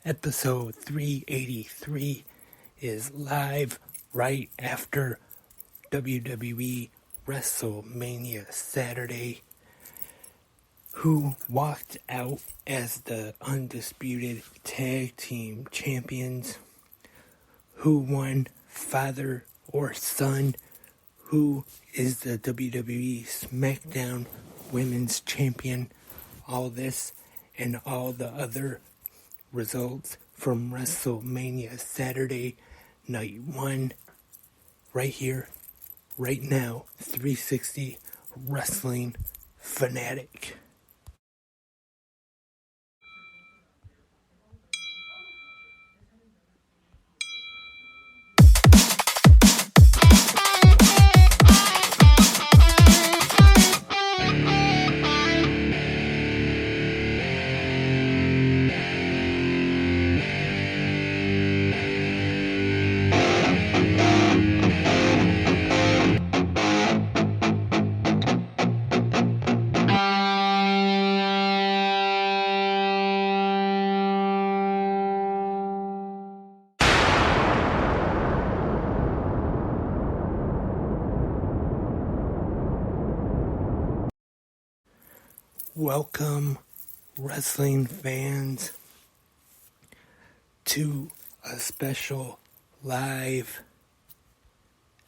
Episode 383 is live right after WWE Wrestlemania Saturday. Who walked out as the undisputed tag team champions? Who won father or son? Who is the WWE SmackDown Women's Champion? All this and all the other results from WrestleMania Saturday Night 1 right here, right now, 360 Wrestling Fanatic. Welcome, wrestling fans, to a special live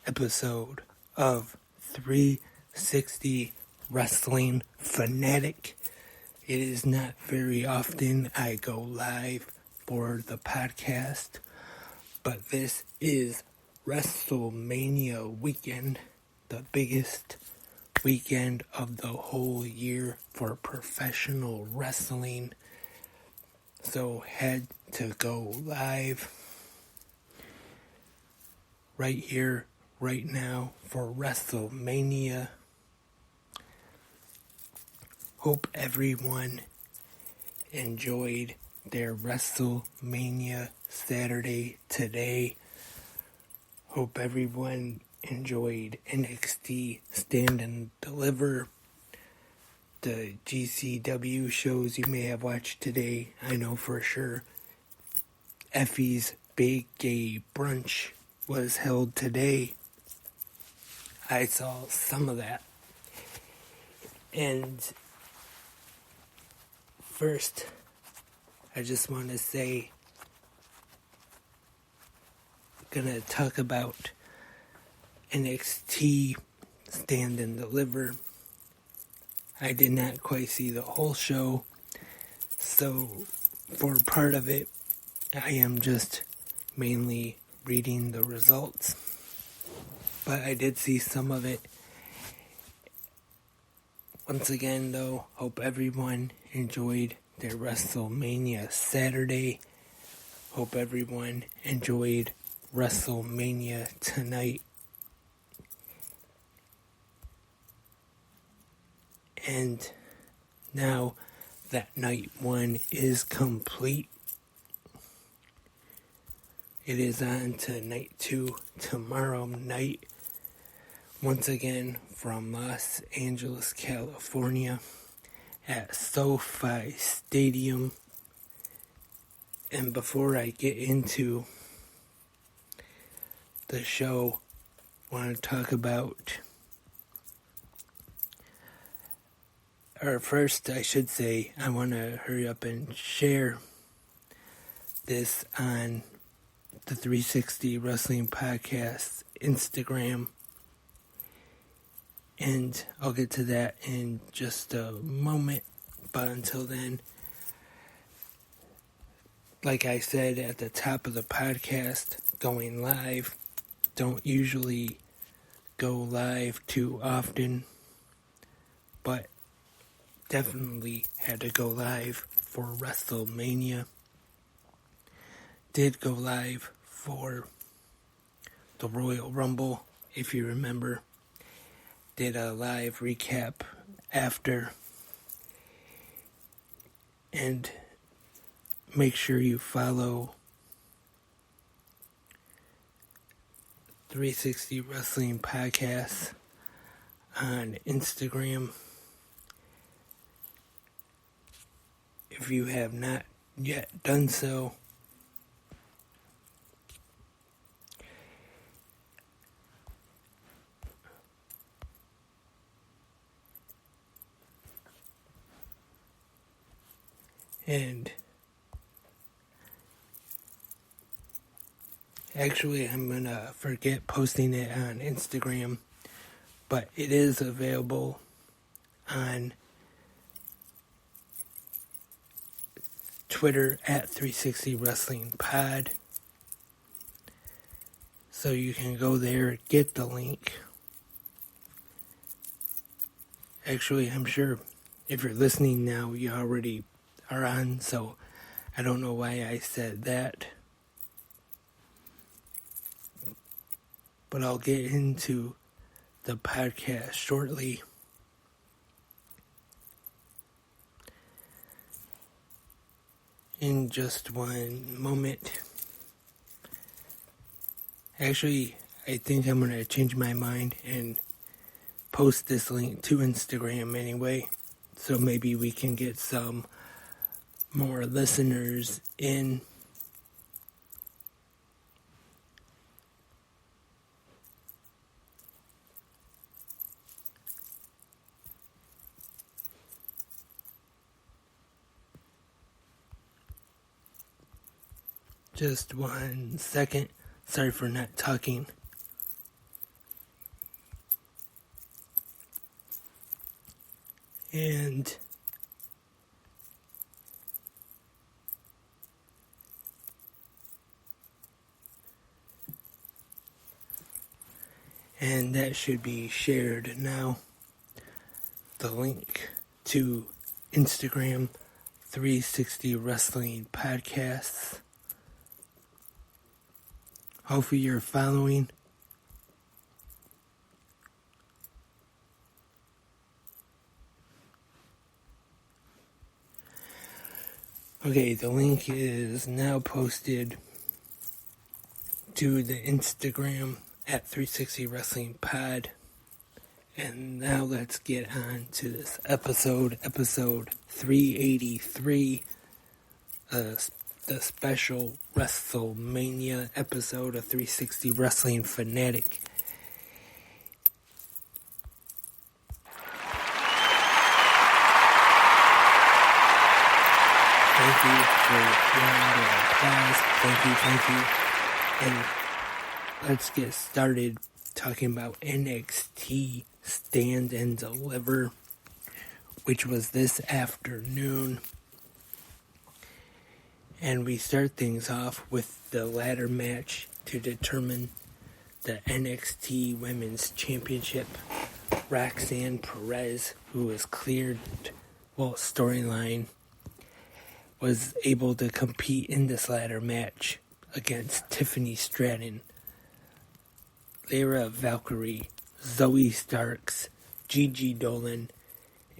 episode of 360 Wrestling Fanatic. It is not very often I go live for the podcast, but this is WrestleMania weekend, the biggest weekend of the whole year for professional wrestling. So had to go live right here, right now for WrestleMania. Hope everyone enjoyed their WrestleMania Saturday today. Hope everyone enjoyed NXT Stand and Deliver, the GCW shows you may have watched today. I know for sure Effie's Big Gay Brunch was held today. I saw some of that. And first, I just want to say, I'm gonna talk about NXT Stand and Deliver. I did not quite see the whole show, so for part of it, I am just mainly reading the results. But I did see some of it. Once again, though, hope everyone enjoyed their WrestleMania Saturday. Hope everyone enjoyed WrestleMania tonight. And now that night one is complete, it is on to night two tomorrow night. Once again from Los Angeles, California at SoFi Stadium. And before I get into the show, I want to talk about, or first I should say, I want to hurry up and share this on the 360 Wrestling Podcast Instagram. And I'll get to that in just a moment. But until then, like I said at the top of the podcast, going live, don't usually go live too often, but definitely had to go live for WrestleMania. Did go live for the Royal Rumble, if you remember. Did a live recap after. And make sure you follow 360 Wrestling Podcast on Instagram. If you have not yet done so, And actually, I'm gonna forget posting it on Instagram, but it is available on Twitter at 360 Wrestling Pod. So you can go there, get the link. Actually, I'm sure if you're listening now, you already are on, so I don't know why I said that. But I'll get into the podcast shortly. In just one moment. Actually, I think I'm going to change my mind and post this link to Instagram anyway. So maybe we can get some more listeners in. Just 1 second. Sorry for not talking. And that should be shared now. The link to Instagram 360 Wrestling Podcasts. Hopefully you're following. Okay, the link is now posted to the Instagram at 360 Wrestling Pod. And now let's get on to this episode 383, the special WrestleMania episode of 360 Wrestling Fanatic. Thank you for the round of applause. Thank you. And let's get started talking about NXT Stand and Deliver, which was this afternoon. And we start things off with the ladder match to determine the NXT Women's Championship. Roxanne Perez, who was cleared, storyline, was able to compete in this ladder match against Tiffany Stratton, Lyra Valkyrie, Zoe Starks, Gigi Dolan,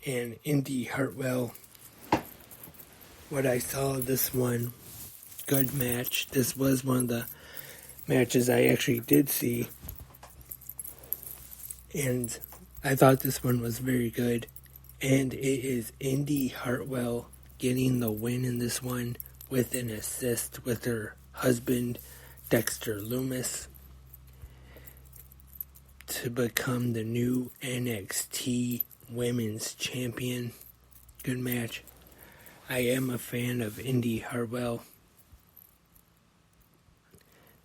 and Indy Hartwell. What I saw of this one, good match. This was one of the matches I actually did see. And I thought this one was very good. And it is Indy Hartwell getting the win in this one with an assist with her husband, Dexter Lumis, to become the new NXT Women's Champion. Good match. I am a fan of Indy Hartwell.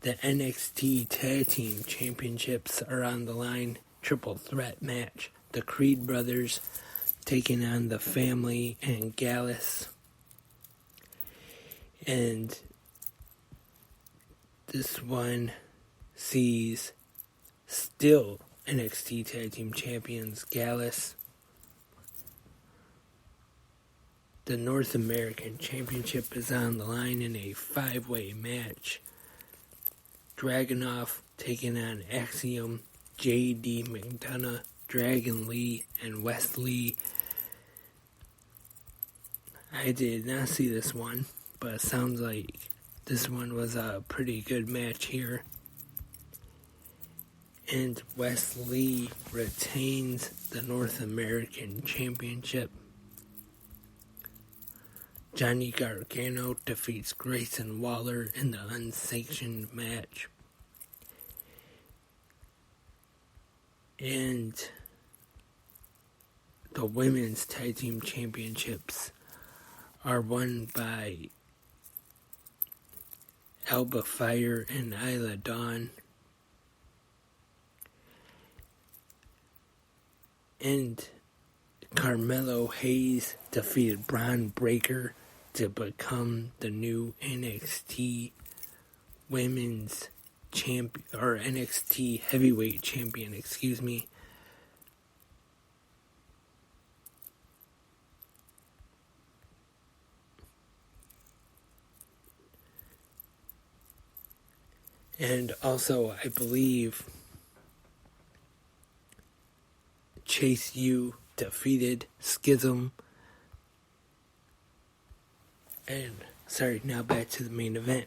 The NXT Tag Team Championships are on the line. Triple threat match. The Creed brothers taking on the Family and Gallus. And this one sees still NXT Tag Team Champions Gallus. The North American Championship is on the line in a 5-way match. Dragunov taking on Axiom, J.D. McDonough, Dragon Lee, and Wes Lee. I did not see this one, but it sounds like this one was a pretty good match here. And Wes Lee retains the North American Championship. Johnny Gargano defeats Grayson Waller in the unsanctioned match. And the Women's Tag Team Championships are won by Alba Fire and Isla Dawn. And Carmelo Hayes defeated Bron Breakker to become the new NXT Women's Champion, or NXT Heavyweight Champion, excuse me. And also, I believe Chase U defeated Schism. And, sorry, now back to the main event.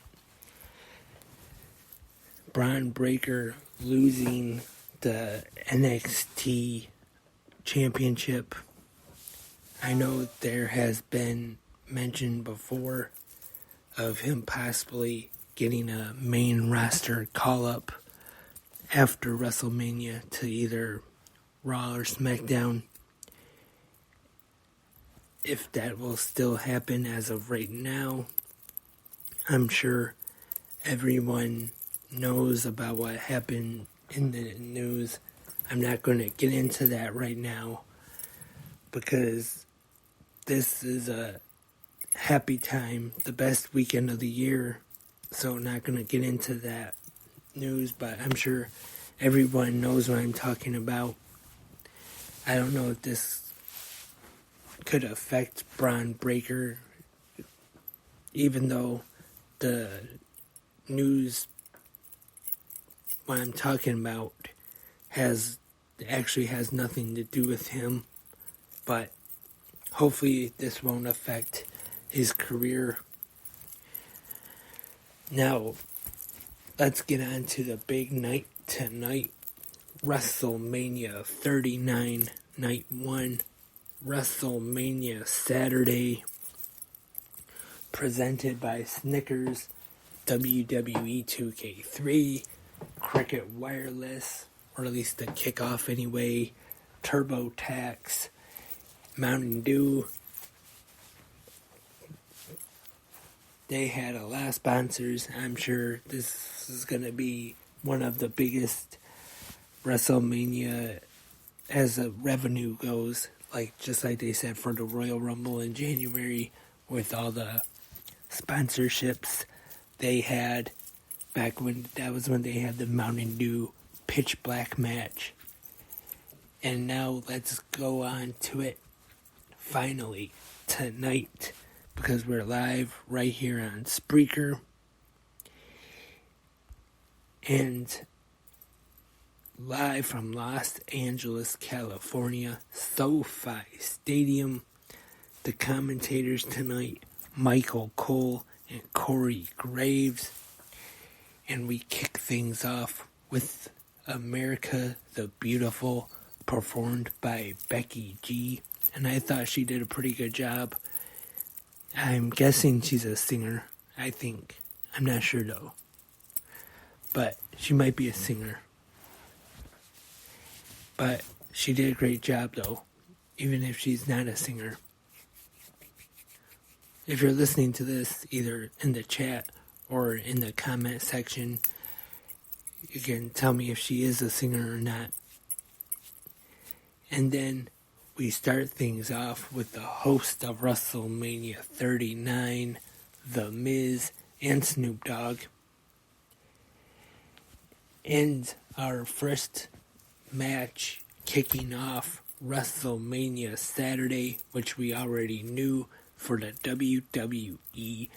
Bron Breakker losing the NXT Championship. I know there has been mention before of him possibly getting a main roster call-up after WrestleMania to either Raw or SmackDown. If that will still happen as of right now, I'm sure everyone knows about what happened in the news. I'm not going to get into that right now because this is a happy time, the best weekend of the year. So not going to get into that news, but I'm sure everyone knows what I'm talking about. I don't know if this could affect Bron Breakker, even though the news, what I'm talking about, has nothing to do with him. But hopefully this won't affect his career. Now, let's get on to the big night tonight. WrestleMania 39, Night 1. WrestleMania Saturday. Presented by Snickers, WWE 2K3, Cricket Wireless, or at least the kickoff anyway, TurboTax, Mountain Dew. They had a lot of sponsors. I'm sure this is going to be one of the biggest WrestleMania as a revenue goes. Just like they said for the Royal Rumble in January with all the sponsorships they had back when that was when they had the Mountain Dew Pitch Black match. And now let's go on to it finally tonight, because we're live right here on Spreaker. And live from Los Angeles, California, SoFi Stadium. The commentators tonight, Michael Cole and Corey Graves. And we kick things off with America the Beautiful, performed by Becky G. And I thought she did a pretty good job. I'm guessing she's a singer, I think. I'm not sure though. But she might be a singer. But she did a great job though, even if she's not a singer. If you're listening to this either in the chat or in the comment section, you can tell me if she is a singer or not. And then we start things off with the host of WrestleMania 39, The Miz and Snoop Dogg. And our first match kicking off WrestleMania Saturday, which we already knew, for the WWE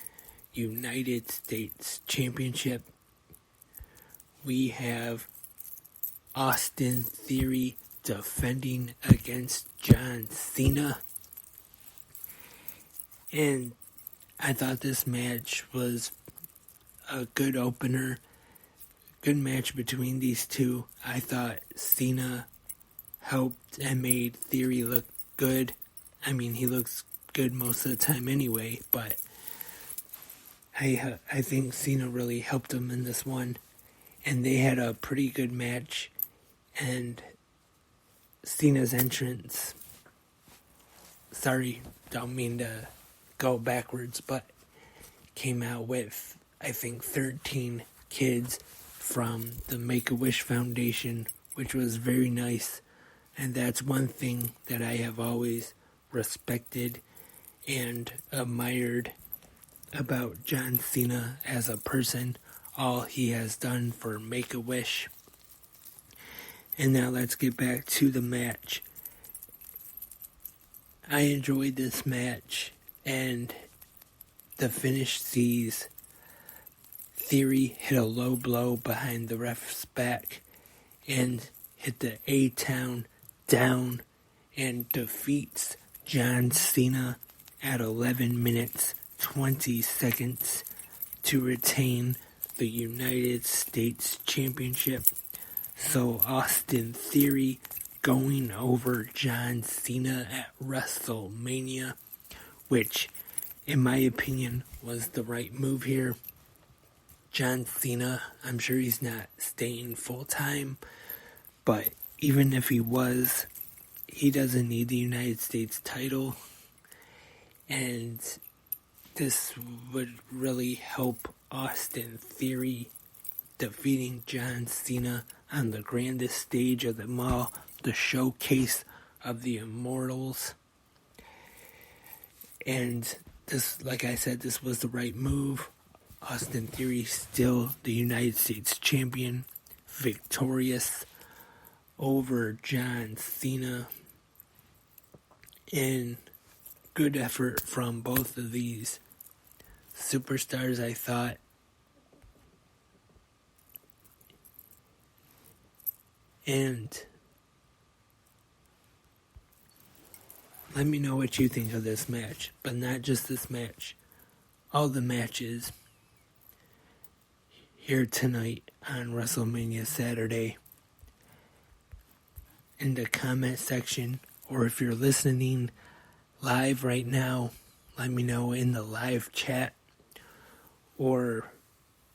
United States Championship. We have Austin Theory defending against John Cena. And I thought this match was a good opener. Good match between these two. I thought Cena helped and made Theory look good. I mean, he looks good most of the time anyway, but I think Cena really helped him in this one. And they had a pretty good match. And Cena's entrance, sorry, don't mean to go backwards, but came out with, I think, 13 kids from the Make-A-Wish Foundation, which was very nice. And that's one thing that I have always respected and admired about John Cena as a person, all he has done for Make-A-Wish. And now let's get back to the match. I enjoyed this match, and the finish sees Theory hit a low blow behind the ref's back and hit the A-Town down and defeats John Cena at 11 minutes 20 seconds to retain the United States Championship. So Austin Theory going over John Cena at WrestleMania, which, in my opinion, was the right move here. John Cena, I'm sure he's not staying full-time, but even if he was, he doesn't need the United States title, and this would really help Austin Theory defeating John Cena on the grandest stage of them all, the showcase of the Immortals. And this, like I said, this was the right move. Austin Theory still the United States champion, victorious over John Cena. And good effort from both of these superstars, I thought. And let me know what you think of this match, but not just this match, all the matches here tonight on WrestleMania Saturday in the comment section, or if you're listening live right now, let me know in the live chat or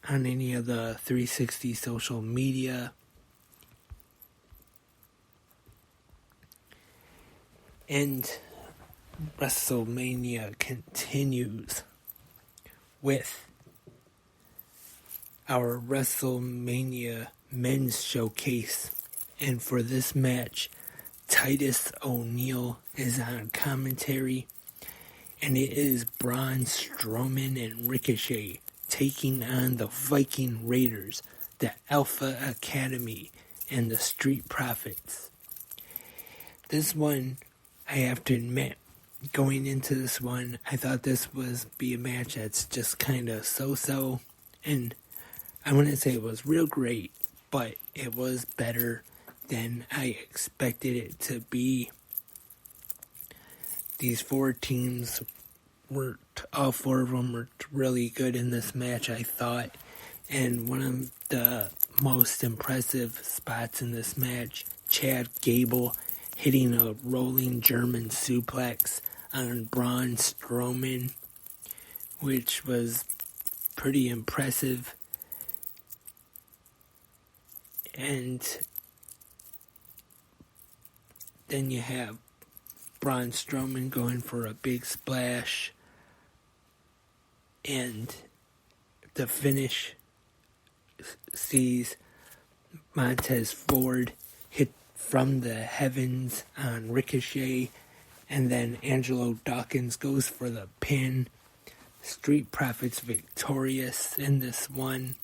on any of the 360 social media. And WrestleMania continues with our WrestleMania Men's Showcase. And for this match, Titus O'Neil is on commentary. And it is Braun Strowman and Ricochet taking on the Viking Raiders, the Alpha Academy, and the Street Profits. This one, I have to admit, going into this one, I thought this was be a match that's just kind of so-so, and I wouldn't say it was real great, but it was better than I expected it to be. These four teams all four of them were really good in this match, I thought, and one of the most impressive spots in this match, Chad Gable hitting a rolling German suplex on Braun Strowman, which was pretty impressive. And then you have Braun Strowman going for a big splash, and the finish sees Montez Ford hit from the heavens on Ricochet, and then Angelo Dawkins goes for the pin. Street Profits victorious in this one.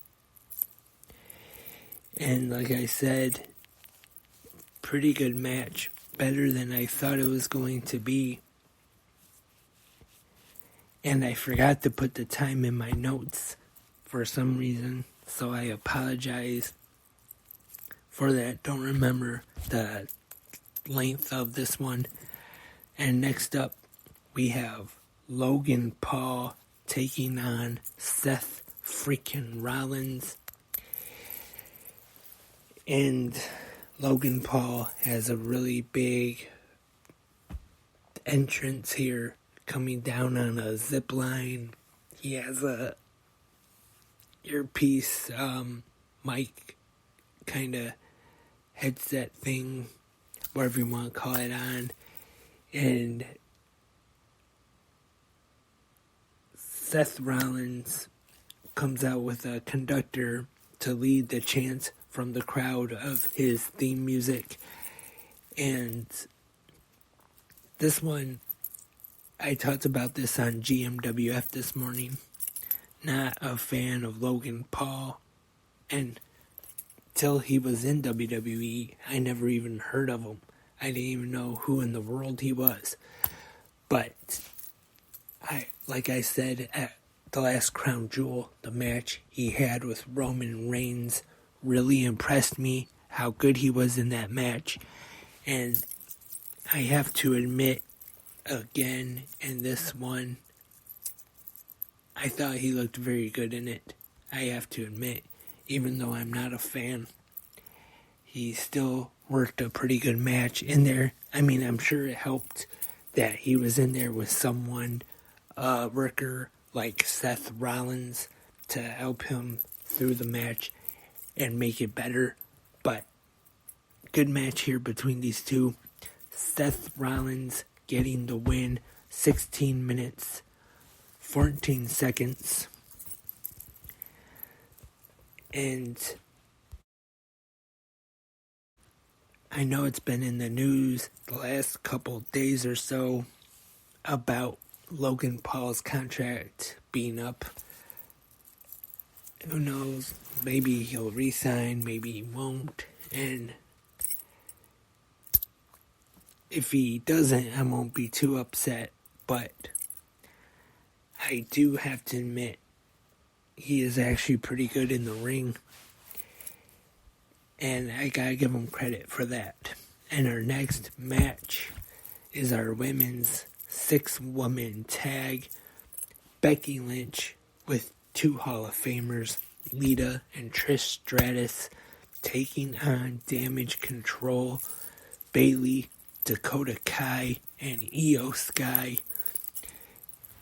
And like I said, pretty good match. Better than I thought it was going to be. And I forgot to put the time in my notes for some reason, so I apologize for that. Don't remember the length of this one. And next up, we have Logan Paul taking on Seth freaking Rollins. And Logan Paul has a really big entrance here, coming down on a zip line. He has a earpiece, mic kind of headset thing, whatever you want to call it, on. And Seth Rollins comes out with a conductor to lead the chant from the crowd of his theme music. And this one, I talked about this on GMWF this morning. Not a fan of Logan Paul. And till he was in WWE, I never even heard of him. I didn't even know who in the world he was. But, like I said at the last Crown Jewel, the match he had with Roman Reigns really impressed me, how good he was in that match. And I have to admit, again, in this one, I thought he looked very good in it. I have to admit, even though I'm not a fan, he still worked a pretty good match in there. I mean, I'm sure it helped that he was in there with someone, a worker like Seth Rollins, to help him through the match and make it better. But good match here between these two. Seth Rollins getting the win, 16 minutes, 14 seconds. And I know it's been in the news the last couple days or so about Logan Paul's contract being up. Who knows? Maybe he'll resign, maybe he won't. And if he doesn't, I won't be too upset. But I do have to admit, he is actually pretty good in the ring. And I gotta give him credit for that. And our next match is our women's 6-woman tag. Becky Lynch with 2 Hall of Famers, Lita and Trish Stratus, taking on Damage Control, Bayley, Dakota Kai, and Io Sky.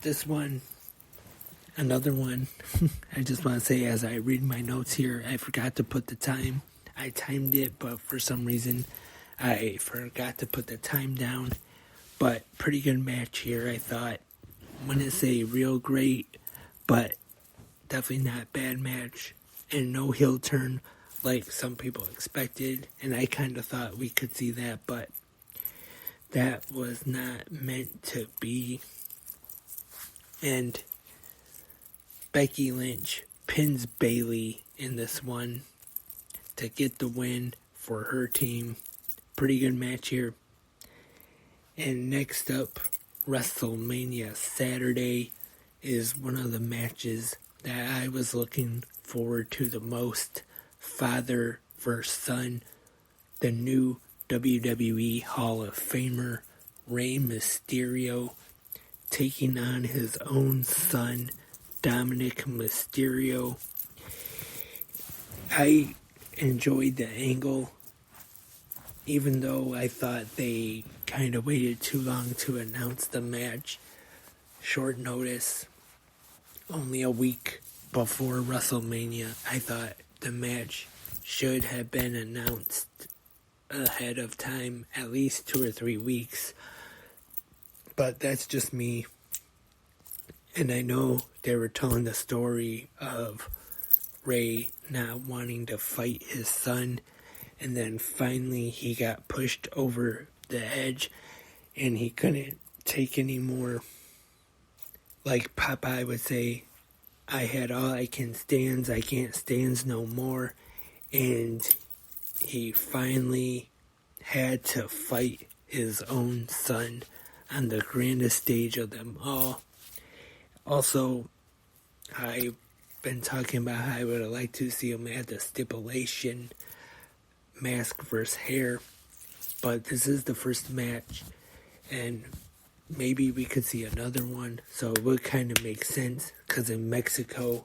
This one, another one, I just want to say as I read my notes here, I forgot to put the time. I timed it, but for some reason I forgot to put the time down. But pretty good match here, I thought. Wouldn't say real great, but definitely not bad match. And no heel turn like some people expected. And I kind of thought we could see that, but that was not meant to be. And Becky Lynch pins Bayley in this one to get the win for her team. Pretty good match here. And next up, WrestleMania Saturday is one of the matches that I was looking forward to the most. Father versus son. The new WWE Hall of Famer Rey Mysterio taking on his own son, Dominic Mysterio. I enjoyed the angle, even though I thought they kind of waited too long to announce the match. Short notice, only a week before WrestleMania. I thought the match should have been announced ahead of time, at least 2 or 3 weeks. But that's just me. And I know they were telling the story of Ray not wanting to fight his son, and then finally he got pushed over the edge and he couldn't take any more. Like Popeye would say, I had all I can stands, I can't stands no more. And he finally had to fight his own son on the grandest stage of them all. Also, I've been talking about how I would have liked to see him at the stipulation mask versus hair, but this is the first match, and maybe we could see another one, so it would kind of make sense, because in Mexico,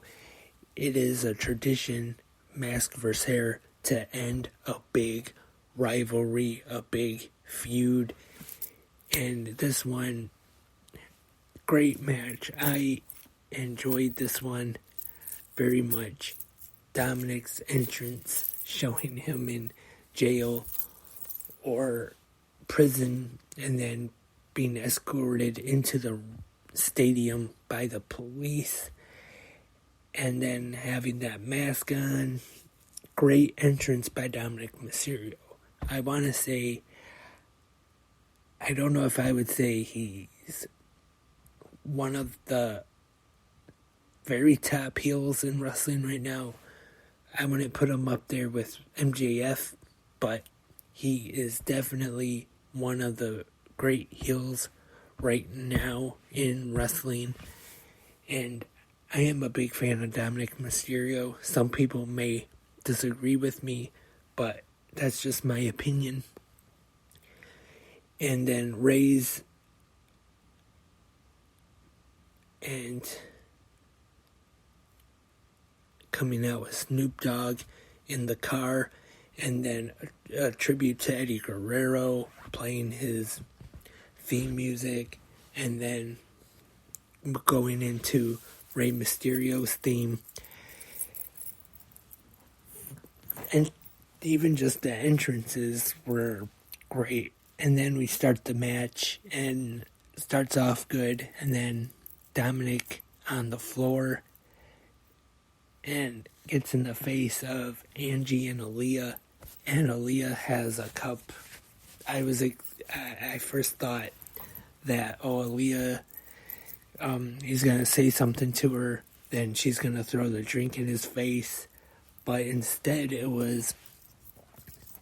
it is a tradition, mask versus hair, to end a big rivalry, a big feud, and this one, great match. I enjoyed this one very much. Dominic's entrance, showing him in jail or prison, and then being escorted into the stadium by the police, and then having that mask on. Great entrance by Dominic Mysterio. I want to say, I don't know if I would say he's one of the very top heels in wrestling right now. I wouldn't put him up there with MJF, but he is definitely one of the great heels right now in wrestling. And I am a big fan of Dominic Mysterio. Some people may disagree with me, but that's just my opinion. And then Ray's and coming out with Snoop Dogg in the car, and then a tribute to Eddie Guerrero playing his theme music, and then going into Rey Mysterio's theme. And even just the entrances were great. And then we start the match, and it starts off good, and then Dominic on the floor and gets in the face of Angie and Aaliyah, and Aaliyah has a cup. I first thought that, Aaliyah, he's going to say something to her, then she's going to throw the drink in his face. But instead, it was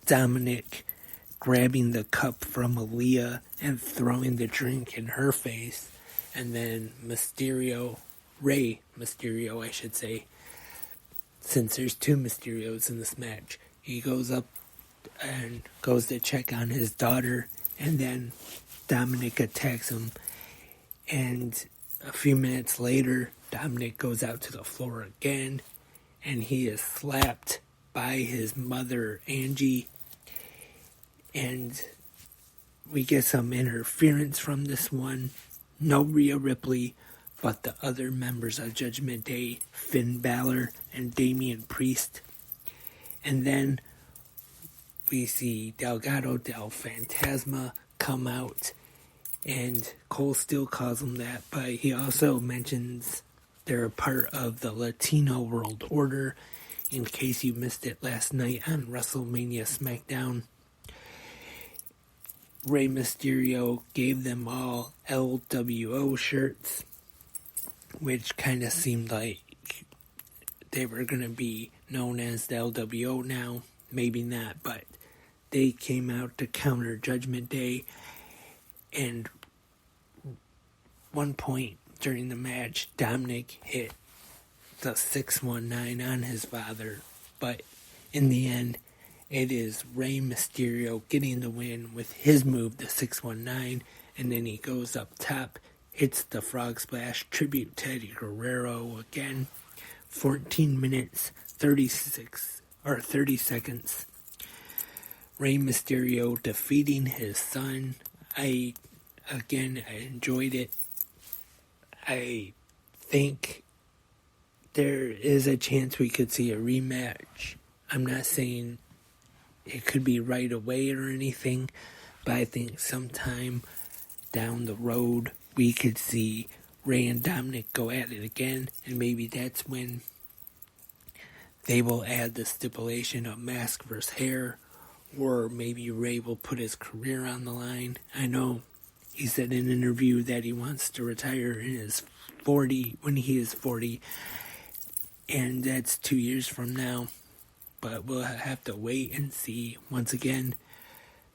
Dominic grabbing the cup from Aaliyah and throwing the drink in her face. And then Rey Mysterio, I should say, since there's two Mysterios in this match, he goes up and goes to check on his daughter, and then Dominic attacks him. And a few minutes later, Dominic goes out to the floor again, and he is slapped by his mother, Angie. And we get some interference from this one. No Rhea Ripley, but the other members of Judgment Day, Finn Balor and Damian Priest. And then we see Delgado del Fantasma come out, and Cole still calls him that, but he also mentions they're a part of the Latino World Order, in case you missed it last night on WrestleMania SmackDown. Rey Mysterio gave them all LWO shirts, which kind of seemed like they were going to be known as the LWO now. Maybe not, but they came out to counter Judgment Day. And one point during the match, Dominic hit the 619 on his father, but in the end, it is Rey Mysterio getting the win with his move, the 619, and then he goes up top, hits the frog splash, tribute to Eddie Guerrero again. 14 minutes, 30 seconds. Rey Mysterio defeating his son. I enjoyed it. I think there is a chance we could see a rematch. I'm not saying it could be right away or anything, but I think sometime down the road we could see Rey and Dominic go at it again, and maybe that's when they will add the stipulation of mask versus hair, or maybe Rey will put his career on the line. I know he said in an interview that he wants to retire when he is 40, and that's 2 years from now. But we'll have to wait and see. Once again,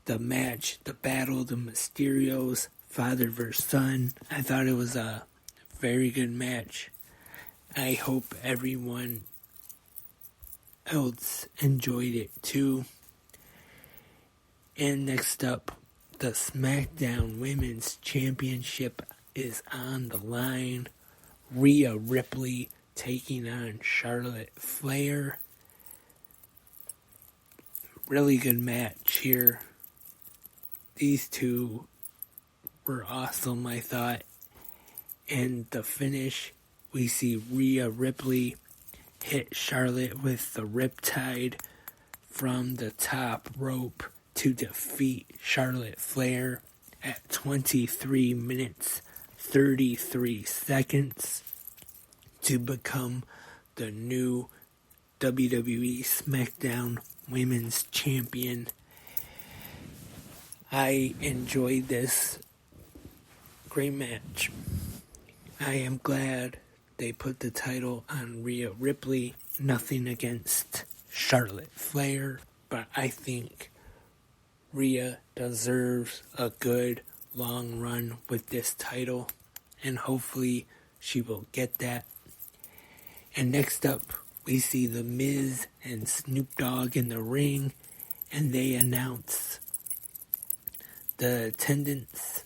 the match, the battle, the Mysterios, father versus son. I thought it was a very good match. I hope everyone else enjoyed it too. And next up, the SmackDown Women's Championship is on the line. Rhea Ripley taking on Charlotte Flair. Really good match here. These two were awesome, I thought. And the finish, we see Rhea Ripley hit Charlotte with the Riptide from the top rope to defeat Charlotte Flair at 23 minutes, 33 seconds to become the new WWE SmackDown Women's Champion. I enjoyed this great match. I am glad they put the title on Rhea Ripley. Nothing against Charlotte Flair, but I think Rhea deserves a good long run with this title, and hopefully she will get that. And next up, we see The Miz and Snoop Dogg in the ring, and they announce the attendance,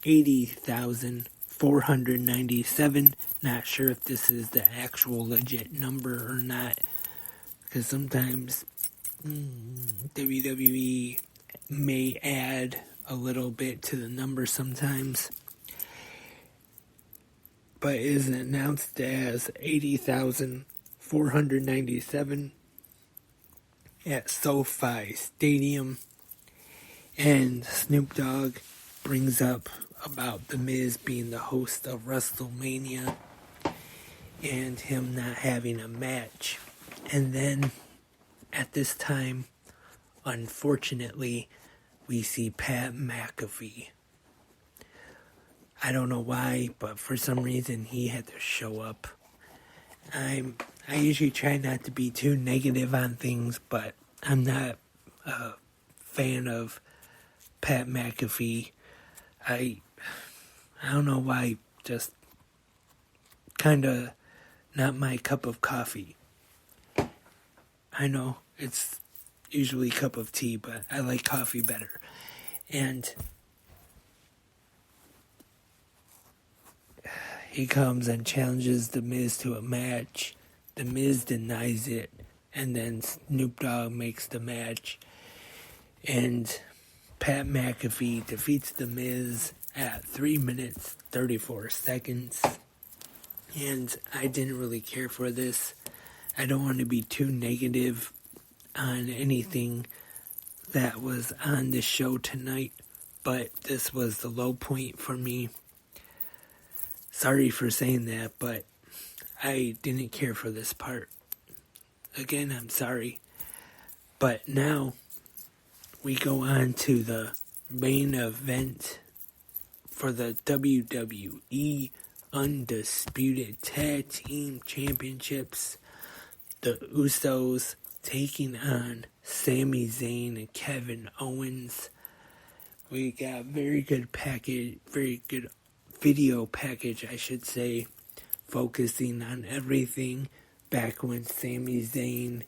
80,497. Not sure if this is the actual legit number or not, because sometimes WWE may add a little bit to the number sometimes. But it is announced as 80,497 at SoFi Stadium. And Snoop Dogg brings up about The Miz being the host of WrestleMania and him not having a match. And then at this time, unfortunately, we see Pat McAfee. I don't know why, but for some reason he had to show up. I usually try not to be too negative on things, but I'm not a fan of Pat McAfee. I don't know why, just kind of not my cup of coffee. I know it's usually a cup of tea, but I like coffee better. And he comes and challenges The Miz to a match. The Miz denies it, and then Snoop Dogg makes the match. And Pat McAfee defeats The Miz at 3 minutes, 34 seconds. And I didn't really care for this. I don't want to be too negative on anything that was on the show tonight, but this was the low point for me. Sorry for saying that, but I didn't care for this part. Again, I'm sorry. But now we go on to the main event for the WWE Undisputed Tag Team Championships. The Usos taking on Sami Zayn and Kevin Owens. We got very good video package, I should say, focusing on everything back when Sami Zayn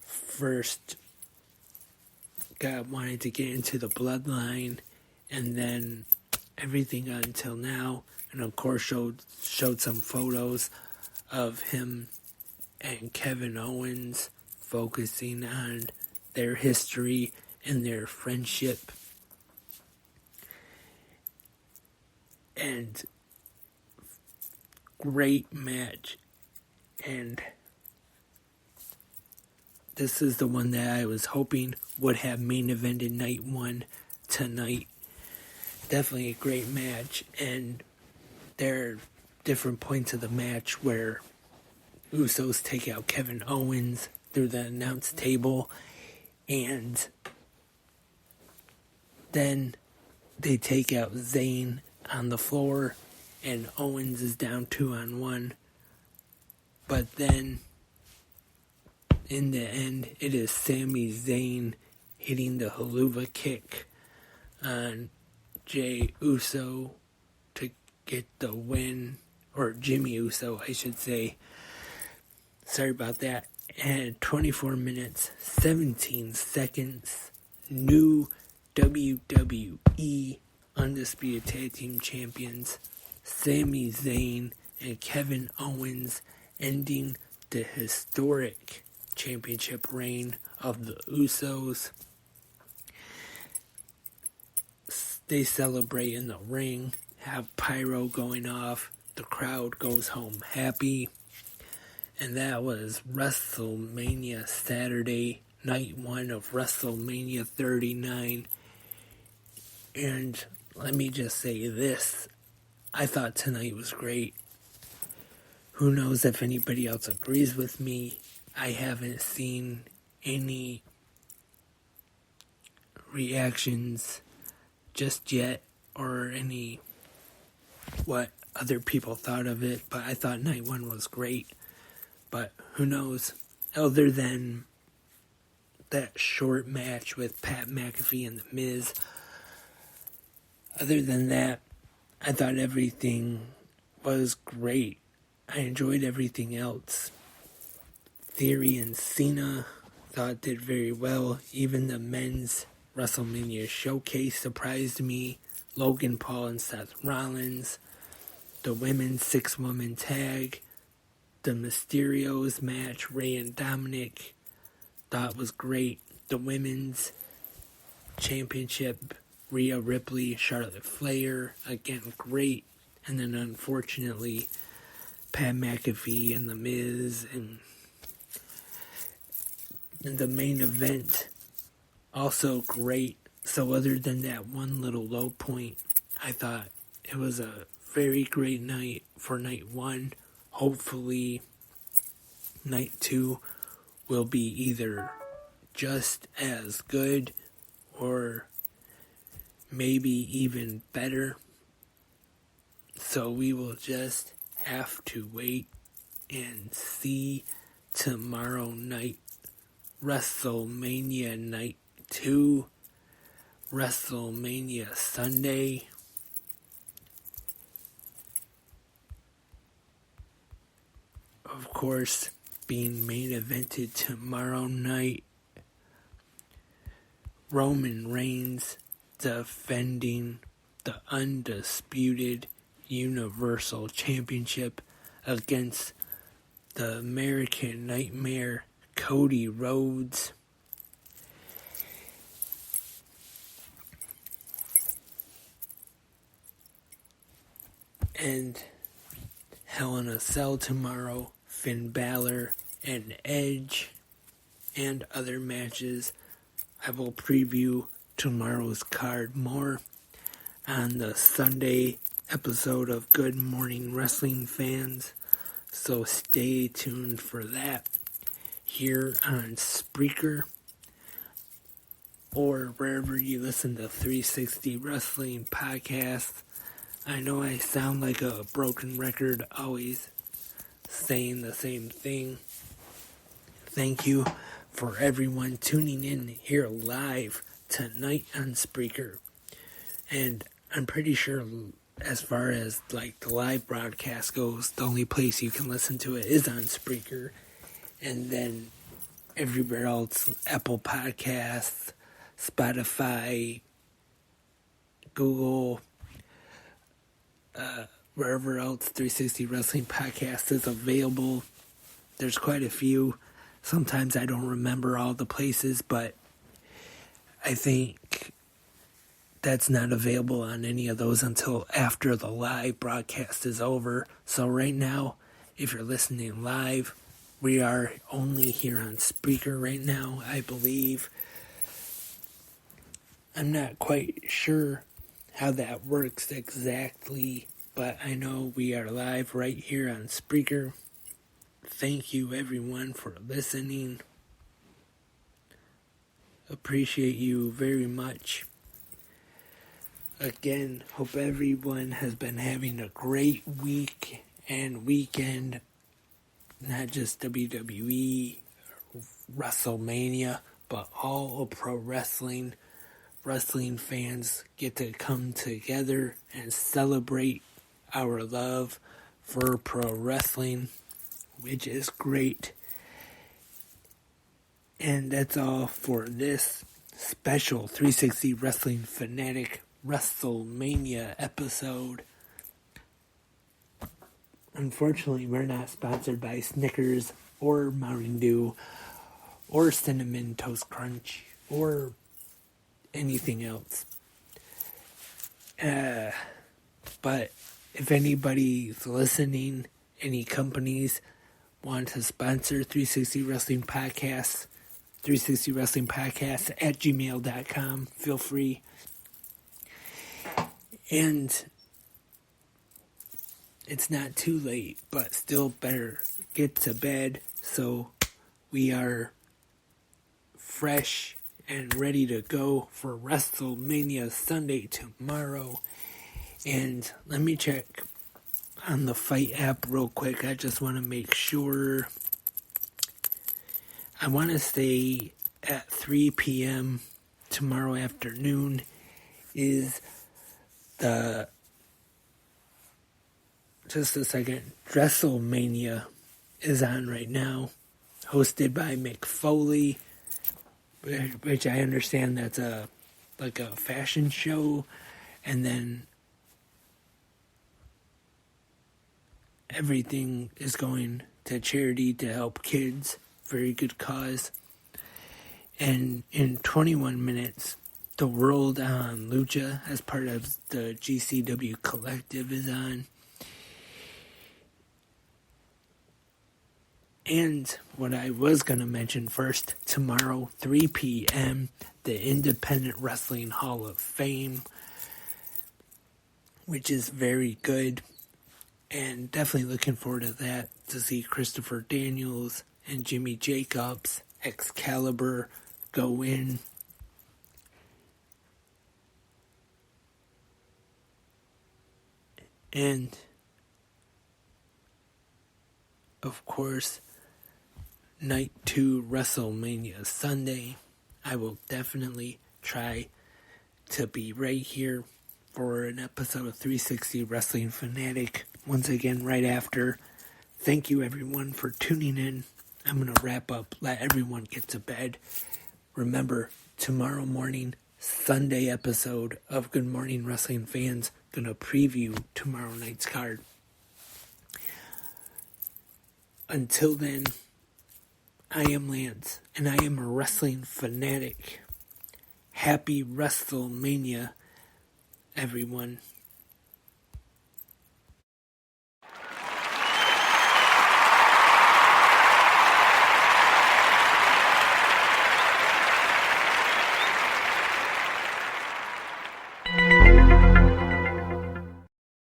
first wanted to get into the bloodline, and then everything until now, and of course showed some photos of him and Kevin Owens focusing on their history and their friendship. And great match. And this is the one that I was hoping would have main evented night one tonight. Definitely a great match. And there are different points of the match where Usos take out Kevin Owens through the announce table, and then they take out Zayn on the floor, and Owens is down 2-on-1. But then, in the end, it is Sami Zayn hitting the haluva kick on Jey Uso to get the win, or Jimmy Uso, I should say. Sorry about that. And 24 minutes, 17 seconds, new WWE Undisputed Tag Team Champions, Sami Zayn and Kevin Owens, ending the historic championship reign of the Usos. They celebrate in the ring, have pyro going off, the crowd goes home happy. And that was WrestleMania Saturday, night one of WrestleMania 39. And let me just say this, I thought tonight was great. Who knows if anybody else agrees with me. I haven't seen any reactions just yet or any what other people thought of it, but I thought night one was great. But who knows? Other than that short match with Pat McAfee and The Miz, other than that, I thought everything was great. I enjoyed everything else. Theory and Cena thought did very well. Even the men's WrestleMania showcase surprised me. Logan Paul and Seth Rollins. The women's 6-woman tag. The Mysterios match, Rey and Dominic, thought was great. The women's championship, Rhea Ripley, Charlotte Flair, again great. And then unfortunately, Pat McAfee and The Miz, and the main event, also great. So other than that one little low point, I thought it was a very great night for night one. Hopefully, night two will be either just as good or maybe even better. So we will just have to wait and see tomorrow night. WrestleMania Night 2, WrestleMania Sunday. Of course, being main evented tomorrow night. Roman Reigns defending the undisputed Universal Championship against the American Nightmare, Cody Rhodes. And Hell in a Cell tomorrow, Finn Balor and Edge, and other matches. I will preview tomorrow's card more on the Sunday episode of Good Morning Wrestling Fans, so stay tuned for that here on Spreaker or wherever you listen to 360 Wrestling Podcast. I know I sound like a broken record, always saying the same thing. Thank you for everyone tuning in here live tonight on Spreaker. And I'm pretty sure as far as like the live broadcast goes, the only place you can listen to it is on Spreaker. And then everywhere else, Apple Podcasts, Spotify, Google, wherever else 360 Wrestling Podcast is available. There's quite a few. Sometimes I don't remember all the places, but I think that's not available on any of those until after the live broadcast is over. So right now, if you're listening live, we are only here on Spreaker right now, I believe. I'm not quite sure how that works exactly, but I know we are live right here on Spreaker. Thank you everyone for listening. Appreciate you very much. Again, hope everyone has been having a great week and weekend. Not just WWE, WrestleMania, but all of pro wrestling. Wrestling fans get to come together and celebrate our love for pro wrestling, which is great. And that's all for this special 360 Wrestling Fanatic WrestleMania episode. Unfortunately, we're not sponsored by Snickers or Mountain Dew or Cinnamon Toast Crunch or anything else. But if anybody's listening, any companies want to sponsor 360 Wrestling Podcasts, 360 Wrestling Podcasts at gmail.com, feel free. And it's not too late, but still better get to bed so we are fresh and ready to go for WrestleMania Sunday tomorrow. And let me check on the Fight app real quick. I just want to make sure. I want to say at 3 p.m. tomorrow afternoon is the, just a second, WrestleMania is on right now, hosted by Mick Foley, which I understand that's like a fashion show, and then everything is going to charity to help kids. Very good cause. And in 21 minutes, the World on Lucha, as part of the GCW Collective, is on. And what I was going to mention first, tomorrow, 3 p.m., the Independent Wrestling Hall of Fame, which is very good. And definitely looking forward to that, to see Christopher Daniels and Jimmy Jacobs, Excalibur, go in. And, of course, Night 2 WrestleMania Sunday. I will definitely try to be right here for an episode of 360 Wrestling Fanatic. Once again, right after. Thank you, everyone, for tuning in. I'm going to wrap up, let everyone get to bed. Remember, tomorrow morning, Sunday episode of Good Morning Wrestling Fans, going to preview tomorrow night's card. Until then, I am Lance, and I am a wrestling fanatic. Happy WrestleMania, everyone.